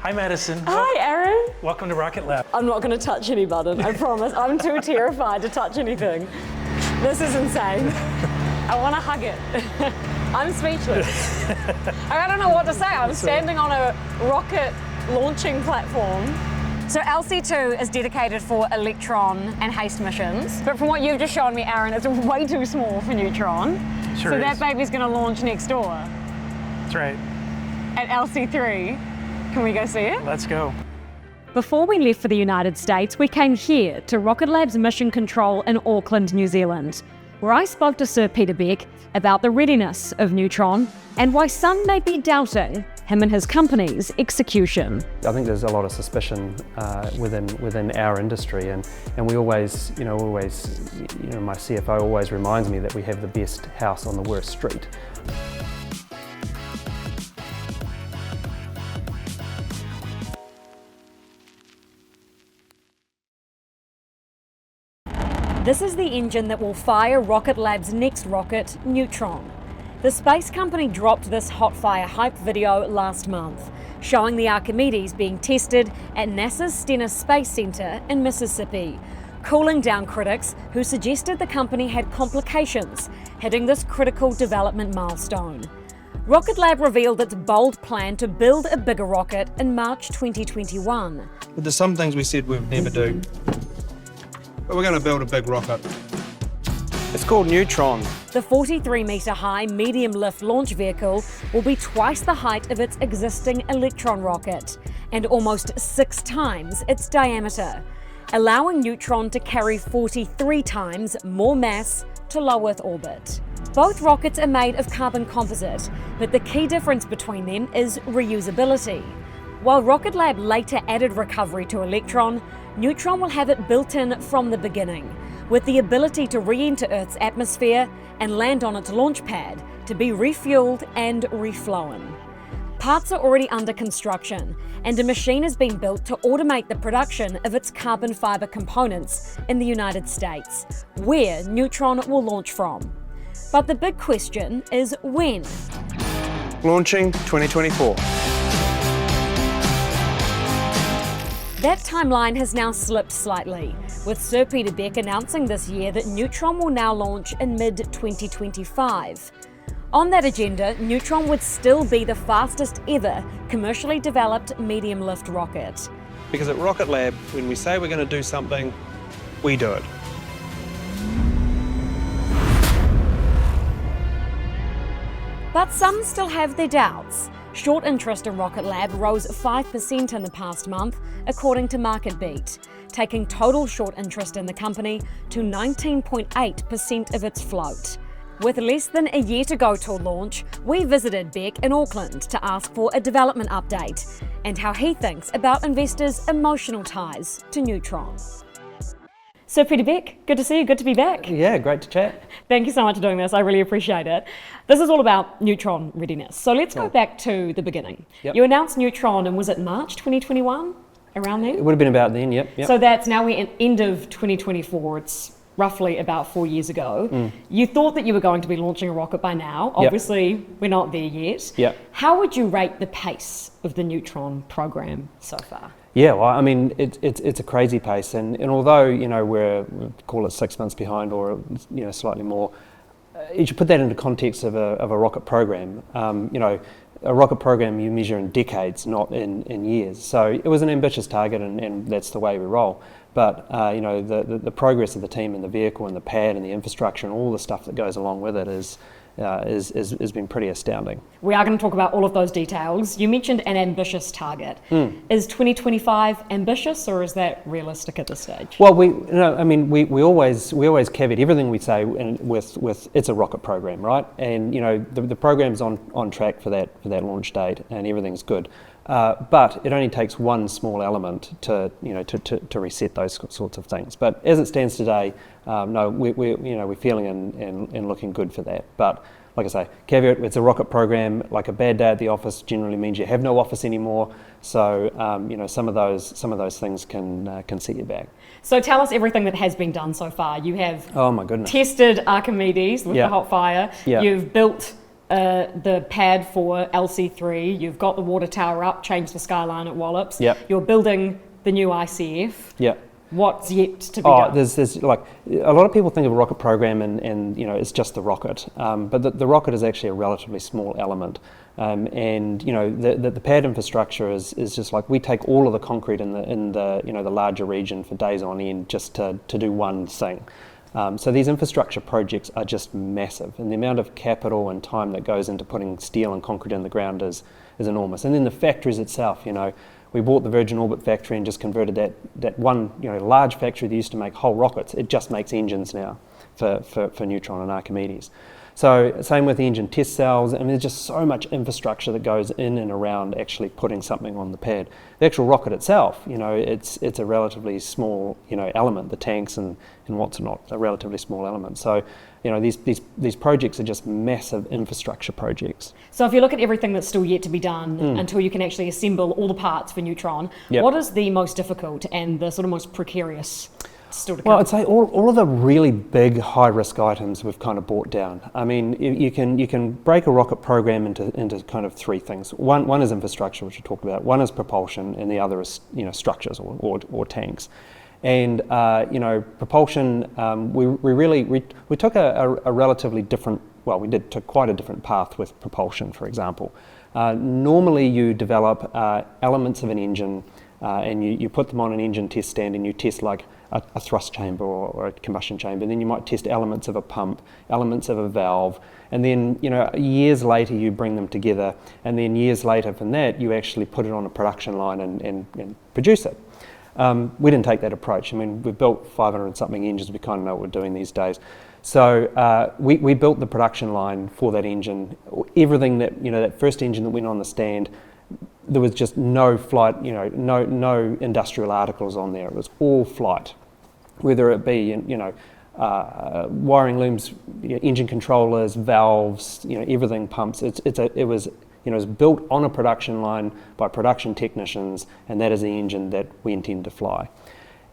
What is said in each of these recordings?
Hi, Madison. Hi, Arun. Welcome to Rocket Lab. I'm not going to touch any button, I promise. I'm too terrified to touch anything. This is insane. I want to hug it. I'm speechless. I don't know what to say. I'm standing on a rocket launching platform. So LC2 is dedicated for Electron and HASTE missions, but from what you've just shown me, Arun, it's way too small for Neutron. Sure so is. that baby's going to launch next door. That's right. At LC3. Can we go see it? Let's go. Before we left for the United States, we came here to Rocket Lab's Mission Control in Auckland, New Zealand, where I spoke to Sir Peter Beck about the readiness of Neutron and why some may be doubting him and his company's execution. I think there's a lot of suspicion within our industry, and we always, my CFO always reminds me that we have the best house on the worst street. This is the engine that will fire Rocket Lab's next rocket, Neutron. The space company dropped this hot fire hype video last month, showing the Archimedes being tested at NASA's Stennis Space Center in Mississippi, cooling down critics who suggested the company had complications hitting this critical development milestone. Rocket Lab revealed its bold plan to build a bigger rocket in March 2021. But there's some things we said we'd never do. But we're going to build a big rocket. It's called Neutron. The 43-metre high medium-lift launch vehicle will be twice the height of its existing Electron rocket and almost 6 times its diameter, allowing Neutron to carry 43 times more mass to low Earth orbit. Both rockets are made of carbon composite, but the key difference between them is reusability. While Rocket Lab later added recovery to Electron, Neutron will have it built in from the beginning, with the ability to re-enter Earth's atmosphere and land on its launch pad to be refueled and reflown. Parts are already under construction, and a machine has been built to automate the production of its carbon fiber components in the United States, where Neutron will launch from. But the big question is when? Launching 2024. That timeline has now slipped slightly, with Sir Peter Beck announcing this year that Neutron will now launch in mid-2025. On that agenda, Neutron would still be the fastest ever commercially developed medium-lift rocket. Because at Rocket Lab, when we say we're going to do something, we do it. But some still have their doubts. Short interest in Rocket Lab rose 5% in the past month, according to MarketBeat, taking total short interest in the company to 19.8% of its float. With less than a year to go till launch, we visited Beck in Auckland to ask for a development update and how he thinks about investors' emotional ties to Neutron. Sir Peter Beck, good to see you, good to be back. Yeah, great to chat. Thank you so much for doing this, I really appreciate it. This is all about Neutron readiness. So let's go back to the beginning. Yep. You announced Neutron and was it March 2021? Around then? It would have been about then, yep. So that's now we're at end of 2024, it's roughly about 4 years ago. You thought that you were going to be launching a rocket by now. Obviously, we're not there yet. Yep. How would you rate the pace of the Neutron program so far? Yeah, well, I mean, it's a crazy pace, and although, we'll call it 6 months behind or, slightly more, you should put that into context of a rocket program. A rocket program you measure in decades, not in years. So it was an ambitious target, and that's the way we roll. But the progress of the team and the vehicle and the pad and the infrastructure and all the stuff that goes along with it has been pretty astounding. We are going to talk about all of those details. You mentioned an ambitious target. Is 2025 ambitious, or is that realistic at this stage? Well, we always caveat everything we say with it's a rocket program, right? And the program's on track for that launch date, and everything's good. But it only takes one small element to reset those sorts of things. But as it stands today, no, we're feeling and looking good for that. But like I say, caveat, it's a rocket program. Like a bad day at the office generally means you have no office anymore. So some of those things can set you back. So tell us everything that has been done so far. You have oh my goodness tested Archimedes with the hot fire. Yeah. You've built the pad for LC3, you've got the water tower up, changed the skyline at Wallops. Yep. You're building the new ICF. Yep. What's yet to be done? There's like a lot of people think of a rocket program and it's just the rocket, but the rocket is actually a relatively small element, and the pad infrastructure is just like we take all of the concrete in the larger region for days on end just to do one thing. So these infrastructure projects are just massive, and the amount of capital and time that goes into putting steel and concrete in the ground is enormous. And then the factories itself, we bought the Virgin Orbit factory and just converted that one large factory that used to make whole rockets. It just makes engines now for Neutron and Archimedes. So same with the engine test cells. I mean, there's just so much infrastructure that goes in and around actually putting something on the pad. The actual rocket itself, it's a relatively small element. The tanks and what's not a relatively small element. So these projects are just massive infrastructure projects. So if you look at everything that's still yet to be done until you can actually assemble all the parts for Neutron, Yep. What is the most difficult and the sort of most precarious still to come? Well, I'd say all of the really big high-risk items we've kind of brought down. I mean, you can break a rocket program into kind of three things. One is infrastructure, which we talked about. One is propulsion, and the other is structures or tanks. And propulsion, we took a relatively different. Well, we took quite a different path with propulsion, for example. Normally, you develop elements of an engine, and you put them on an engine test stand, and you test like a thrust chamber or a combustion chamber. And then you might test elements of a pump, elements of a valve, and then years later you bring them together, and then years later from that you actually put it on a production line and produce it. We didn't take that approach. I mean, we've built 500 and something engines. We kind of know what we're doing these days. So we built the production line for that engine. Everything that first engine that went on the stand, there was just no flight, no industrial articles on there. It was all flight, whether it be, wiring looms, engine controllers, valves, everything, pumps. It was built on a production line by production technicians, and that is the engine that we intend to fly.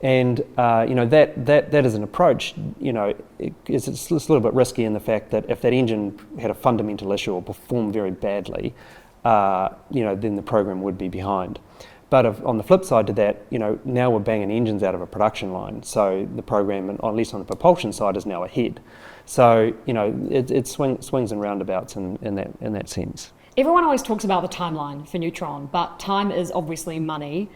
And that is an approach. It's a little bit risky in the fact that if that engine had a fundamental issue or performed very badly, then the program would be behind. But on the flip side to that, now we're banging engines out of a production line, so the program, at least on the propulsion side, is now ahead. So it swings and roundabouts in that sense. Everyone always talks about the timeline for Neutron, but time is obviously money.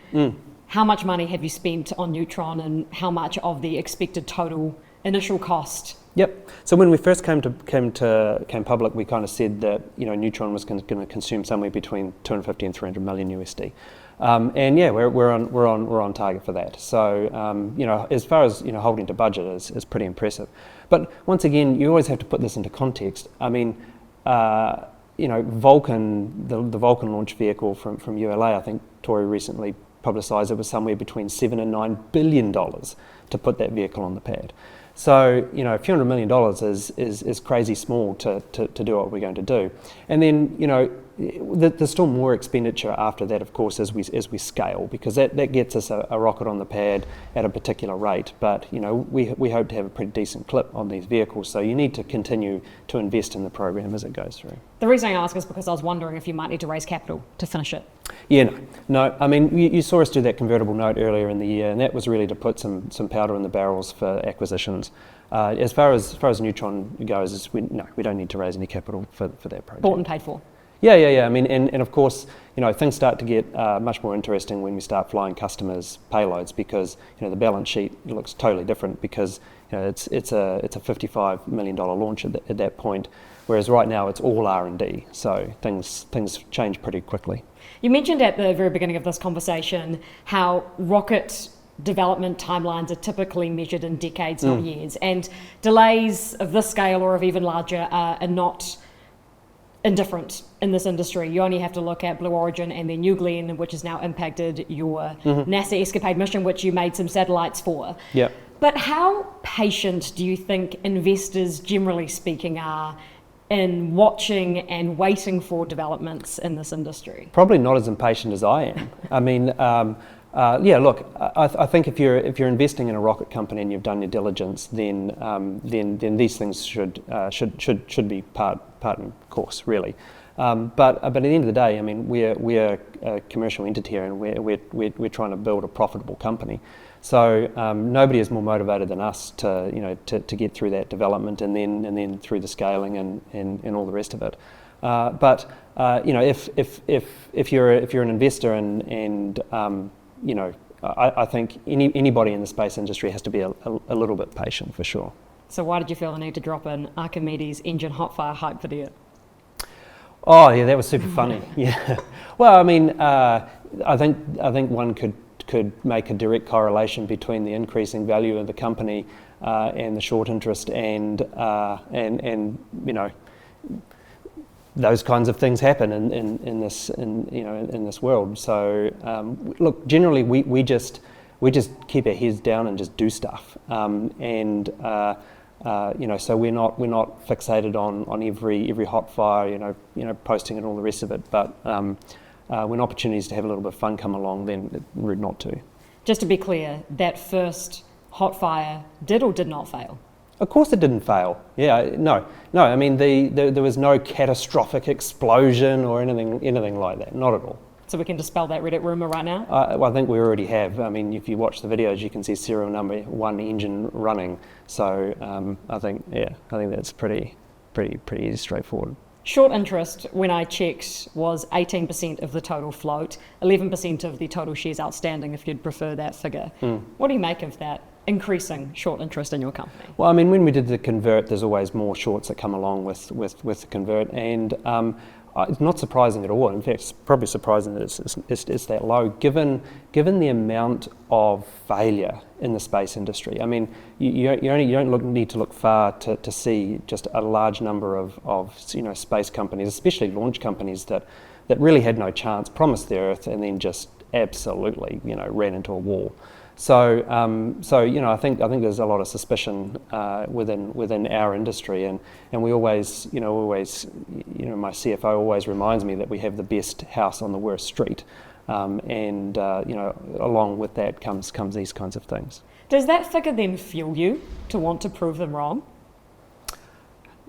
How much money have you spent on Neutron, and how much of the expected total initial cost? Yep. So when we first came public, we kind of said that Neutron was going to consume somewhere between 250 and 300 million USD, and yeah, we're on target for that. So as far as holding to budget is pretty impressive. But once again, you always have to put this into context. I mean, Vulcan, the Vulcan launch vehicle from ULA, I think Tory recently publicised it was somewhere between $7 and $9 billion to put that vehicle on the pad. So a few $100 million is crazy small to do what we're going to do. And then there's still more expenditure after that, of course, as we scale, because that gets us a rocket on the pad at a particular rate. But we hope to have a pretty decent clip on these vehicles, so you need to continue to invest in the program as it goes through. The reason I ask is because I was wondering if you might need to raise capital to finish it. Yeah, no. I mean, you saw us do that convertible note earlier in the year, and that was really to put some powder in the barrels for acquisitions. As far as Neutron goes, we don't need to raise any capital for that project. Bought and paid for. Yeah. I mean, and of course, things start to get much more interesting when we start flying customers' payloads, because the balance sheet looks totally different, because it's a $55 million launch at that point, whereas right now it's all R&D. So things change pretty quickly. You mentioned at the very beginning of this conversation how rocket development timelines are typically measured in decades, not years, and delays of this scale or of even larger are not indifferent in this industry. You only have to look at Blue Origin and then New Glenn, which has now impacted your NASA Escapade mission, which you made some satellites for. Yep. But how patient do you think investors, generally speaking, are in watching and waiting for developments in this industry? Probably not as impatient as I am. I mean, Yeah, look, I think if you're investing in a rocket company and you've done your diligence, then these things should be part and course, really. But at the end of the day, I mean, we're a commercial entity here, and we're trying to build a profitable company. So nobody is more motivated than us to get through that development and then through the scaling and all the rest of it. But if you're an investor and I think anybody in the space industry has to be a little bit patient for sure. So why did you feel the need to drop in Archimedes engine hot fire hype video? Oh yeah, that was super funny. Yeah. Well, I mean, I think one could make a direct correlation between the increasing value of the company and the short interest and those kinds of things happen in this world. So look, generally we just keep our heads down and just do stuff, so we're not fixated on every hot fire, posting and all the rest of it. But when opportunities to have a little bit of fun come along, then it's rude not to. Just to be clear, that first hot fire did or did not fail? Of course it didn't fail. Yeah, no. I mean, there was no catastrophic explosion or anything like that. Not at all. So we can dispel that Reddit rumor right now? Well, I think we already have. I mean, if you watch the videos, you can see serial number 1 engine running. So I think that's pretty straightforward. Short interest, when I checked, was 18% of the total float, 11% of the total shares outstanding, if you'd prefer that figure. What do you make of that increasing short interest in your company? Well, I mean, when we did the convert, there's always more shorts that come along with the convert, and it's not surprising at all. In fact, it's probably surprising that it's that low, given the amount of failure in the space industry. I mean, you don't need to look far to see just a large number of space companies, especially launch companies that really had no chance, promised the Earth, and then just absolutely ran into a wall. So I think there's a lot of suspicion within our industry, and we always my CFO always reminds me that we have the best house on the worst street, and along with that comes these kinds of things. Does that figure then fuel you to want to prove them wrong?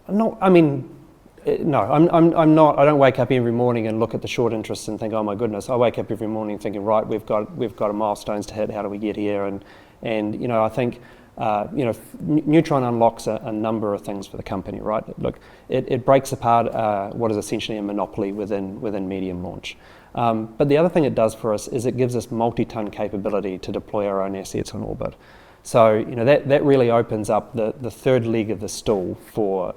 No, I mean. No, I'm not. I don't wake up every morning and look at the short interest and think, oh my goodness. I wake up every morning thinking, right, we've got a milestones to hit. How do we get here? And I think Neutron unlocks a number of things for the company, right? Look, it breaks apart what is essentially a monopoly within medium launch. But the other thing it does for us is it gives us multi-ton capability to deploy our own assets on orbit. So that really opens up the third leg of the stool for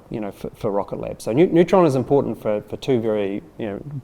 Rocket Lab. So Neutron is important for two very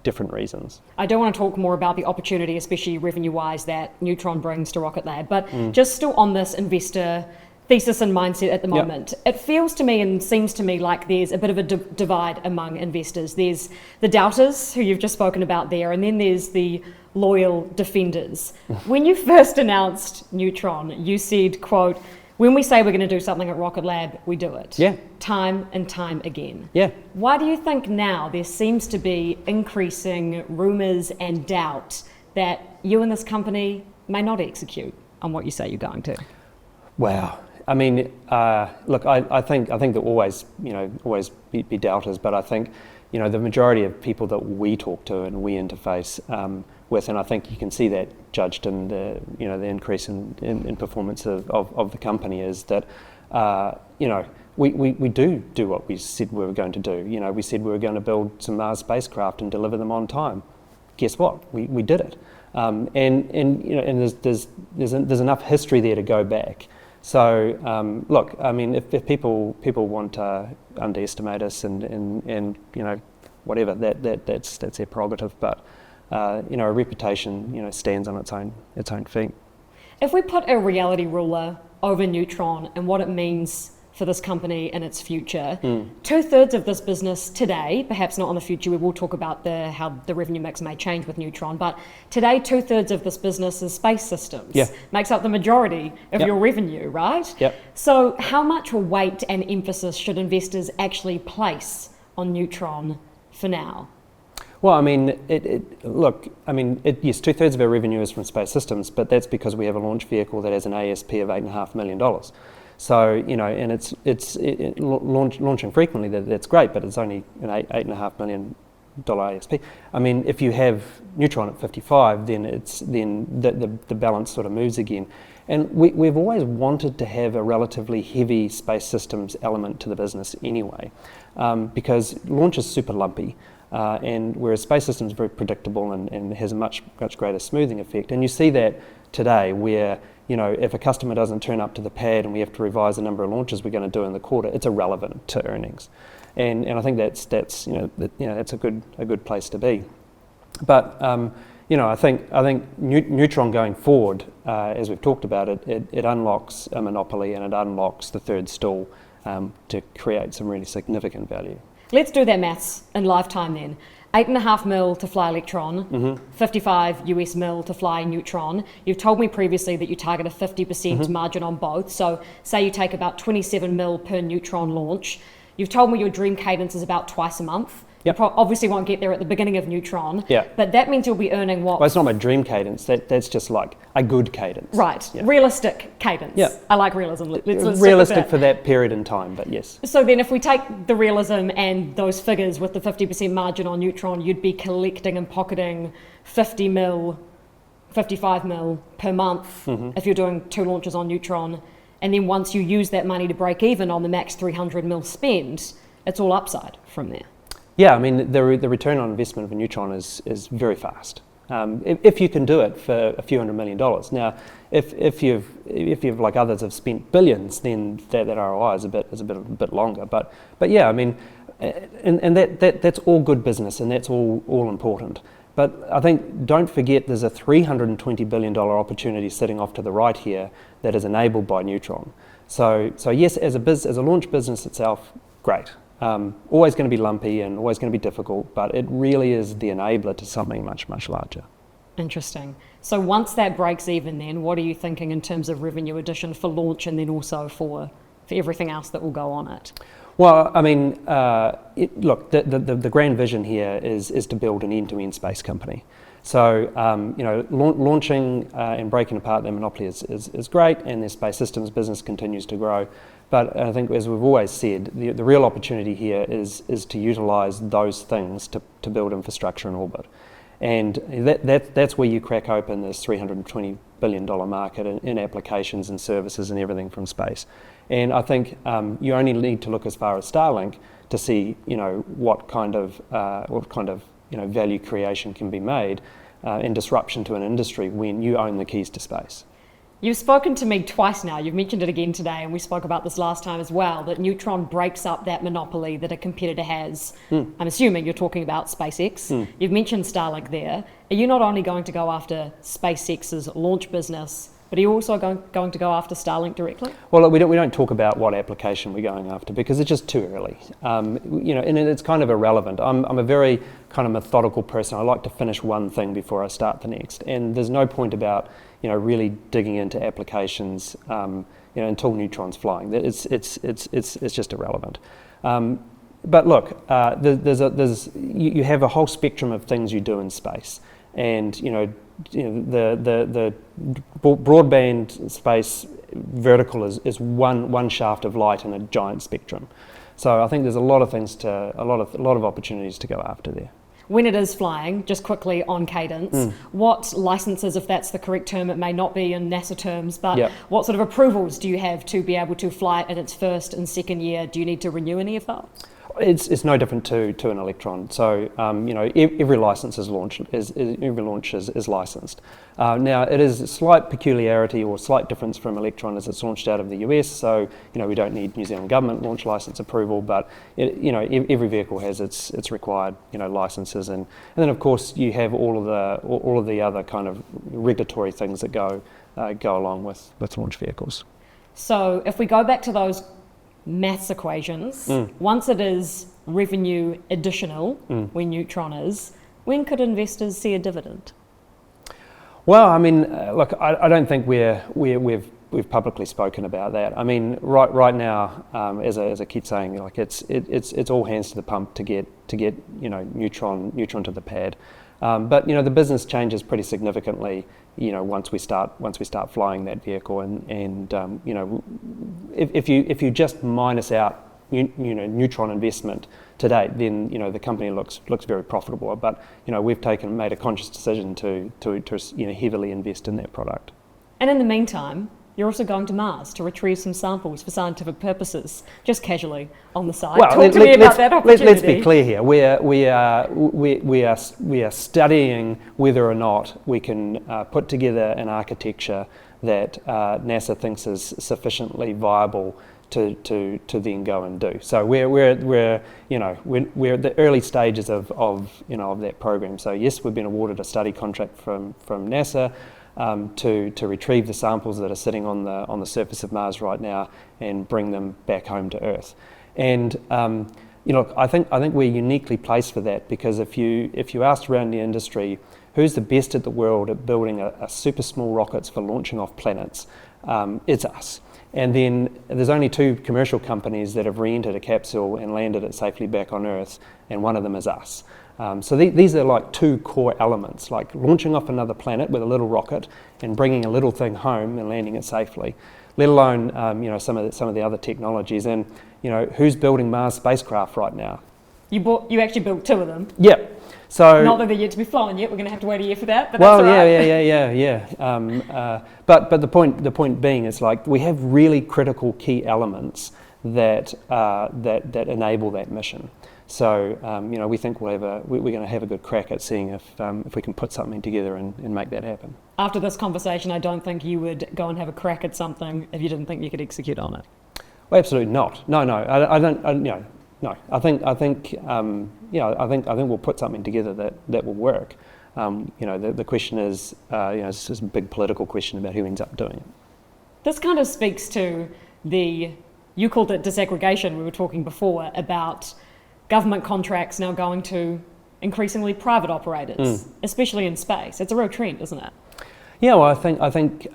different reasons. I don't want to talk more about the opportunity, especially revenue-wise, that Neutron brings to Rocket Lab, but just still on this investor thesis and mindset at the moment. Yep. It feels to me and seems to me like there's a bit of a divide among investors. There's the doubters, who you've just spoken about there, and then there's the loyal defenders. When you first announced Neutron, you said, quote, "When we say we're going to do something at Rocket Lab, we do it." Yeah. Time and time again. Yeah. Why do you think now there seems to be increasing rumours and doubt that you and this company may not execute on what you say you're going to? Wow. I mean, look, I think there'll always be doubters, but I think, the majority of people that we talk to and we interface with, and I think you can see that judged in the increase in performance of the company, is that we do what we said we were going to do. We said we were going to build some Mars spacecraft and deliver them on time. Guess what? We did it, and there's enough history there to go back. So look, I mean, if people want to underestimate us and whatever, that's their prerogative. But a reputation stands on its own feet. If we put a reality ruler over Neutron and what it means for this company and its future, 2/3 of this business today, perhaps not in the future, we will talk about how the revenue mix may change with Neutron, but today 2/3 of this business is space systems. Yeah. Makes up the majority of Yep. your revenue, right? Yep. So how much weight and emphasis should investors actually place on Neutron for now? Well, I mean, yes, 2/3 of our revenue is from Space Systems, but that's because we have a launch vehicle that has an ASP of $8.5 million. So, you know, and launching frequently, that's great, but it's only an $8.5 million ASP. I mean, if you have Neutron at 55, then the balance sort of moves again. And we've always wanted to have a relatively heavy Space Systems element to the business anyway, because launch is super lumpy. And whereas Space Systems is very predictable and has a much greater smoothing effect. And you see that today where, you know, if a customer doesn't turn up to the pad and we have to revise the number of launches we're going to do in the quarter, it's irrelevant to earnings. And I think that's a good place to be. But you know, I think Neutron going forward, as we've talked about it unlocks a monopoly and it unlocks the third stall to create some really significant value. Let's do that maths in lifetime then. 8.5 mil to fly Electron, 55 US mil to fly Neutron. You've told me previously that you target a 50% margin on both. So say you take about 27 mil per Neutron launch. You've told me your dream cadence is about twice a month. Yep. You obviously won't get there at the beginning of Neutron, yeah. But that means you'll be earning what? Well, it's not my dream cadence. That's just like a good cadence. Right, yeah. Realistic cadence. Yeah. I like realism. Let's realistic for that period in time, but yes. So then if we take the realism and those figures with the 50% margin on Neutron, you'd be collecting and pocketing 50 mil, 55 mil per month if you're doing 2 launches on Neutron. And then once you use that money to break even on the max 300 mil spend, it's all upside from there. Yeah, I mean, the return on investment of a Neutron is very fast. If you can do it for a few $100 million. Now, if you've like others have spent billions, then that ROI is a bit longer. But yeah, I mean, and that's all good business, and that's all important. But I think don't forget there's a $320 billion opportunity sitting off to the right here that is enabled by Neutron. So yes, as a launch business itself, great. Always going to be lumpy and always going to be difficult, but it really is the enabler to something much larger. Interesting. So once that breaks even, then what are you thinking in terms of revenue addition for launch and then also for everything else that will go on it? Well, I mean, look, the grand vision here is to build an end-to-end space company. So, you know, launching and breaking apart their monopoly is great, and their Space Systems business continues to grow. But I think, as we've always said, the real opportunity here is to utilise those things to build infrastructure in orbit. And that's where you crack open this $320 billion market in applications and services and everything from space. And I think you only need to look as far as Starlink to see, you know, what kind of value creation can be made and disruption to an industry when you own the keys to space. You've spoken to me twice now, you've mentioned it again today, and we spoke about this last time as well, that Neutron breaks up that monopoly that a competitor has. I'm assuming you're talking about SpaceX. You've mentioned Starlink there. Are you not only going to go after SpaceX's launch business, but are you also going to go after Starlink directly? Well, look, we don't talk about what application we're going after because it's just too early. You know, and it's kind of irrelevant. I'm a very kind of methodical person. I like to finish one thing before I start the next, and there's no point about, you know, really digging into applications, you know, until Neutron's flying. It's just irrelevant. But look, you have a whole spectrum of things you do in space, and you know the broadband space vertical is one shaft of light in a giant spectrum. So I think there's a lot of things a lot of opportunities to go after there. When it is flying, just quickly on cadence, what licenses, if that's the correct term, it may not be in NASA terms, but what sort of approvals do you have to be able to fly it in its first and second year? Do you need to renew any of those? It's no different to an Electron. So you know, every license is launched. Every launch is licensed. Now it is a slight peculiarity or slight difference from Electron as it's launched out of the US. So you know, we don't need New Zealand government launch license approval, but you know, every vehicle has its required, you know, licenses, and then of course you have all of the other kind of regulatory things that go along with launch vehicles. So if we go back to those maths equations, once it is revenue additional, when Neutron is, when could investors see a dividend? Well, I mean, look, I don't think we've we've publicly spoken about that. I mean, right now, as I keep saying, like it's all hands to the pump to get Neutron to the pad. But the business changes pretty significantly. Once we start flying that vehicle, and if you just minus out Neutron investment to date, then the company looks very profitable. But we've made a conscious decision to heavily invest in that product. And in the meantime, you're also going to Mars to retrieve some samples for scientific purposes, just casually on the side. Well, Talk to me about that opportunity. Let's be clear here. We are studying whether or not we can put together an architecture that NASA thinks is sufficiently viable to then go and do. So we're at the early stages of that program. So yes, we've been awarded a study contract from NASA. To retrieve the samples that are sitting on the surface of Mars right now and bring them back home to Earth. And I think we're uniquely placed for that, because if you asked around the industry who's the best at the world at building a super small rockets for launching off planets, it's us. And then there's only 2 commercial companies that have re-entered a capsule and landed it safely back on Earth, and one of them is us. So these are like 2 core elements, like launching off another planet with a little rocket and bringing a little thing home and landing it safely, let alone some of the other technologies. And who's building Mars spacecraft right now? You actually built 2 of them. Yeah. So not that they're yet to be flown yet. We're going to have to wait a year for that. But well, that's all right. yeah. But the point being is, like, we have really critical key elements that enable that mission. So we think we're going to have a good crack at seeing if we can put something together and make that happen. After this conversation, I don't think you would go and have a crack at something if you didn't think you could execute on it. Well, absolutely not. No. I don't. No. I think we'll put something together that will work. The question is, it's just a big political question about who ends up doing it. This kind of speaks to you called it disaggregation. We were talking before about government contracts now going to increasingly private operators, especially in space. It's a real trend, isn't it? Yeah, well, I think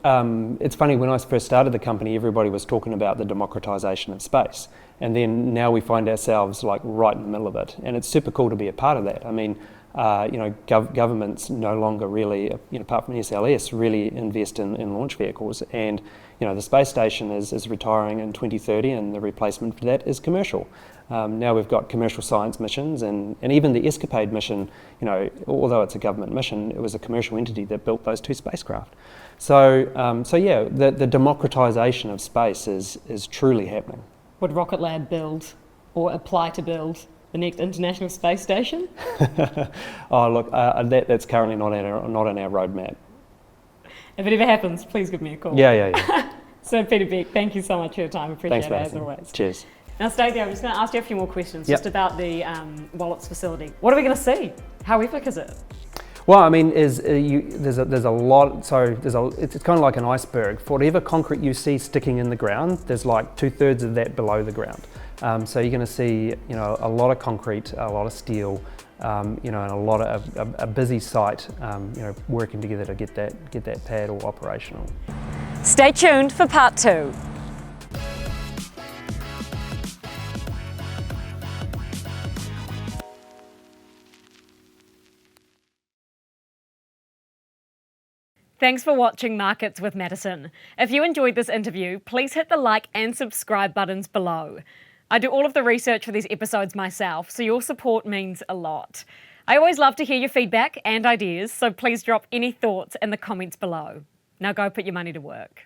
it's funny, when I first started the company, everybody was talking about the democratisation of space, and then now we find ourselves like right in the middle of it, and it's super cool to be a part of that. I mean, governments no longer really, apart from SLS, really invest in launch vehicles, and the space station is retiring in 2030, and the replacement for that is commercial. Now we've got commercial science missions, and even the Escapade mission, although it's a government mission, it was a commercial entity that built those 2 spacecraft. So the democratisation of space is truly happening. Would Rocket Lab build or apply to build the next International Space Station? Oh, look, that's currently not on our roadmap. If it ever happens, please give me a call. Yeah. Sir Peter Beck, thank you so much for your time. Appreciate it, as always. Cheers. Now, Stacey, I'm just going to ask you a few more questions just about the Wallops facility. What are we going to see? How epic is it? Well, I mean, there's a lot. So it's kind of like an iceberg. For whatever concrete you see sticking in the ground, there's like 2/3 of that below the ground. So you're going to see, a lot of concrete, a lot of steel, and a lot of a busy site, working together to get that pad all operational. Stay tuned for part 2. Thanks for watching Markets with Madison. If you enjoyed this interview, please hit the like and subscribe buttons below. I do all of the research for these episodes myself, so your support means a lot. I always love to hear your feedback and ideas, so please drop any thoughts in the comments below. Now go put your money to work.